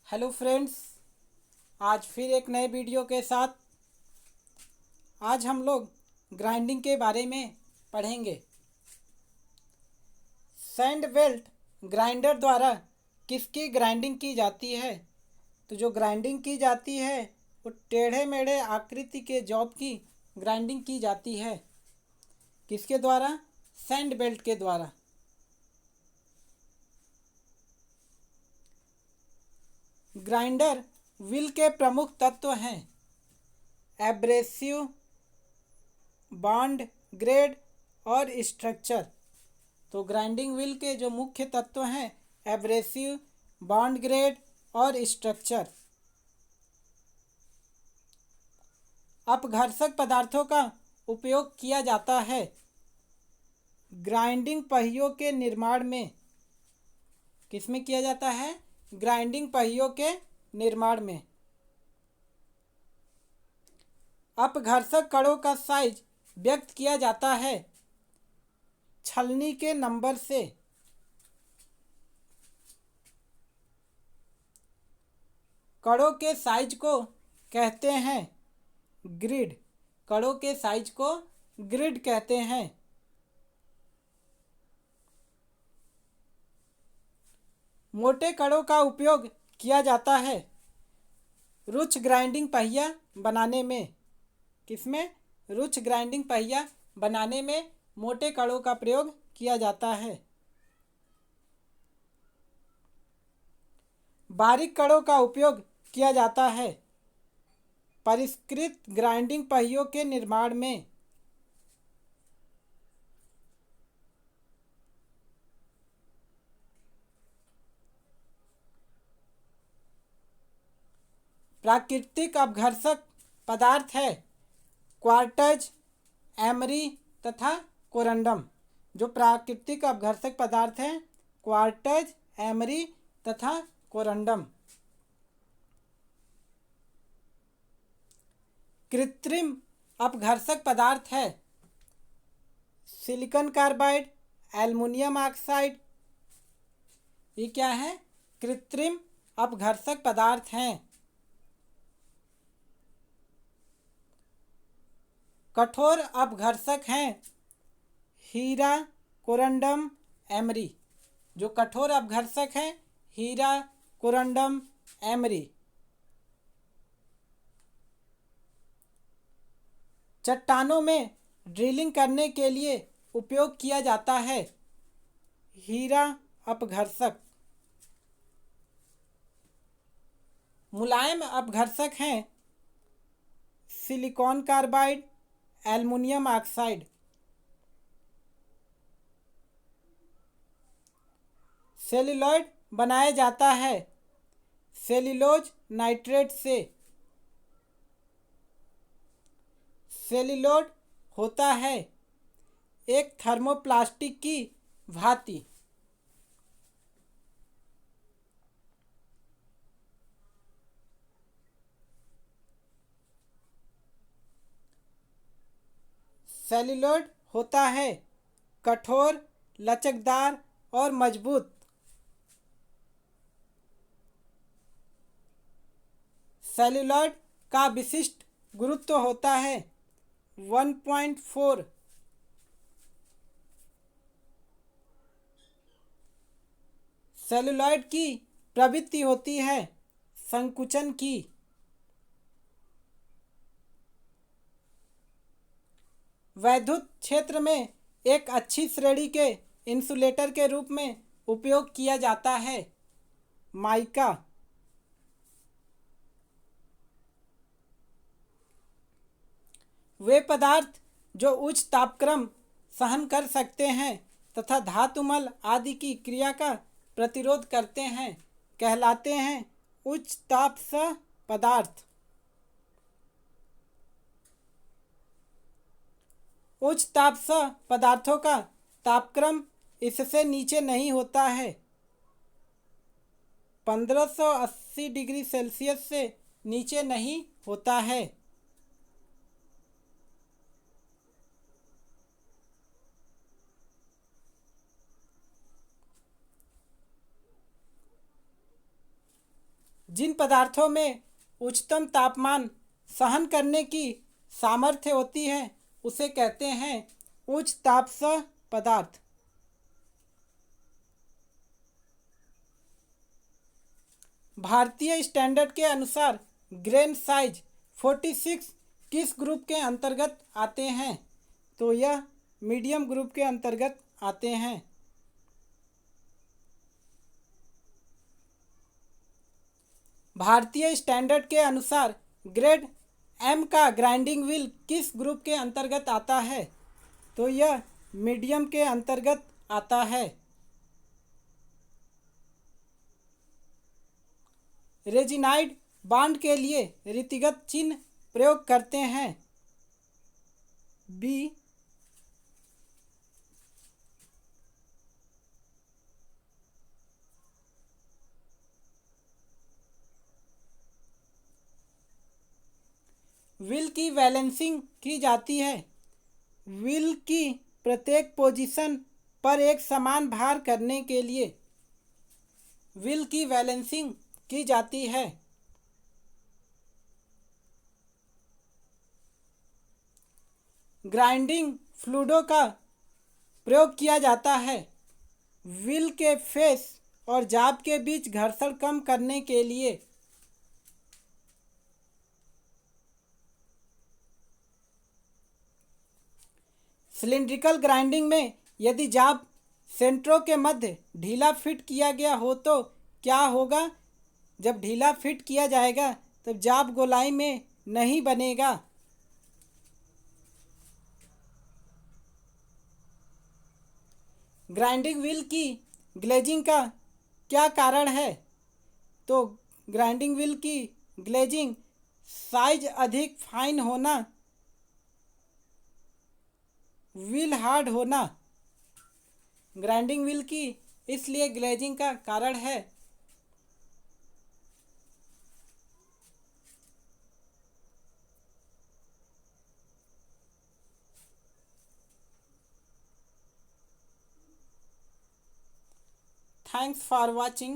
Hello friends, आज फिर एक नए वीडियो के साथ। आज हम लोग ग्राइंडिंग के बारे में पढ़ेंगे। सैंड बेल्ट ग्राइंडर द्वारा किसकी ग्राइंडिंग की जाती है? तो जो ग्राइंडिंग की जाती है वो टेढ़े मेढ़े आकृति के जॉब की ग्राइंडिंग की जाती है। किसके द्वारा? सैंड बेल्ट के द्वारा। ग्राइंडर व्हील के प्रमुख तत्व हैं एब्रेसिव, बॉन्ड, ग्रेड और स्ट्रक्चर। तो ग्राइंडिंग व्हील के जो मुख्य तत्व हैं एब्रेसिव, बॉन्ड, ग्रेड और स्ट्रक्चर। अपघर्षक पदार्थों का उपयोग किया जाता है ग्राइंडिंग पहियों के निर्माण में। किसमें किया जाता है? ग्राइंडिंग पहियों के निर्माण में। अपघर्षक कड़ों का साइज व्यक्त किया जाता है छलनी के नंबर से। कड़ों के साइज को कहते हैं ग्रिड। कड़ों के साइज को ग्रिड कहते हैं। मोटे कड़ों का उपयोग किया जाता है रुच ग्राइंडिंग पहिया बनाने में। किसमें? रुच ग्राइंडिंग पहिया बनाने में मोटे कड़ों का प्रयोग किया जाता है। बारीक कड़ों का उपयोग किया जाता है परिष्कृत ग्राइंडिंग पहियों के निर्माण में। प्राकृतिक अपघर्षक पदार्थ है क्वार्ट्ज, एमरी तथा कोरंडम। जो प्राकृतिक अपघर्षक पदार्थ हैं क्वार्ट्ज, एमरी तथा कोरंडम। कृत्रिम अपघर्षक पदार्थ है सिलिकॉन कार्बाइड, एल्युमिनियम ऑक्साइड। ये क्या है? कृत्रिम अपघर्षक पदार्थ हैं। कठोर अपघर्षक हैं हीरा, कोरंडम, एमरी। जो कठोर अपघर्षक हैं हीरा, कोरंडम, एमरी। चट्टानों में ड्रिलिंग करने के लिए उपयोग किया जाता है हीरा अपघर्षक। मुलायम अपघर्षक हैं silicon carbide, aluminium oxide. Celluloid बनाया जाता है सेल्यूलोज नाइट्रेट से। सेल्यूलोज होता है एक थर्मोप्लास्टिक की भांति। सेल्यूलोज होता है कठोर, लचकदार और मजबूत। सेल्यूलॉइड का विशिष्ट गुरुत्व होता है 1.4। सेल्यूलॉइड की प्रवृत्ति होती है संकुचन की। वैद्युत क्षेत्र में एक अच्छी श्रेणी के इंसुलेटर के रूप में उपयोग किया जाता है माइका। वे पदार्थ जो उच्च तापक्रम सहन कर सकते हैं तथा धातुमल आदि की क्रिया का प्रतिरोध करते हैं कहलाते हैं उच्च ताप सह पदार्थ। उच्च ताप सह पदार्थों का तापक्रम इससे नीचे नहीं होता है 1580 डिग्री सेल्सियस से नीचे नहीं होता है। जिन पदार्थों में उच्चतम तापमान सहन करने की सामर्थ्य होती है उसे कहते हैं उच्च तापसह पदार्थ। भारतीय स्टैंडर्ड के अनुसार ग्रेन साइज 46 किस ग्रुप के अंतर्गत आते हैं? तो यह मीडियम ग्रुप के अंतर्गत आते हैं। भारतीय स्टैंडर्ड के अनुसार ग्रेड एम का ग्राइंडिंग व्हील किस ग्रुप के अंतर्गत आता है? तो यह मीडियम के अंतर्गत आता है। रेजिनाइड बॉन्ड के लिए रीतिगत चिन्ह प्रयोग करते हैं। बी। व्हील की बैलेंसिंग की जाती है। व्हील की प्रत्येक पोजीशन पर एक समान भार करने के लिए व्हील की बैलेंसिंग की जाती है। ग्राइंडिंग फ्लूइडों का प्रयोग किया जाता है व्हील के फेस और जाब के बीच घर्षण कम करने के लिए। सिलिंड्रिकल ग्राइंडिंग में यदि जाब सेंटरों के मध्य ढीला फिट किया गया हो तो क्या होगा? जब ढीला फिट किया जाएगा तब जाब गोलाई में नहीं बनेगा। ग्राइंडिंग व्हील की ग्लेजिंग का क्या कारण है? तो ग्राइंडिंग व्हील की ग्लेजिंग साइज अधिक फाइन होना, व्हील हार्ड होना। ग्राइंडिंग व्हील की इसलिए ग्लेजिंग का कारण है। Thanks for watching.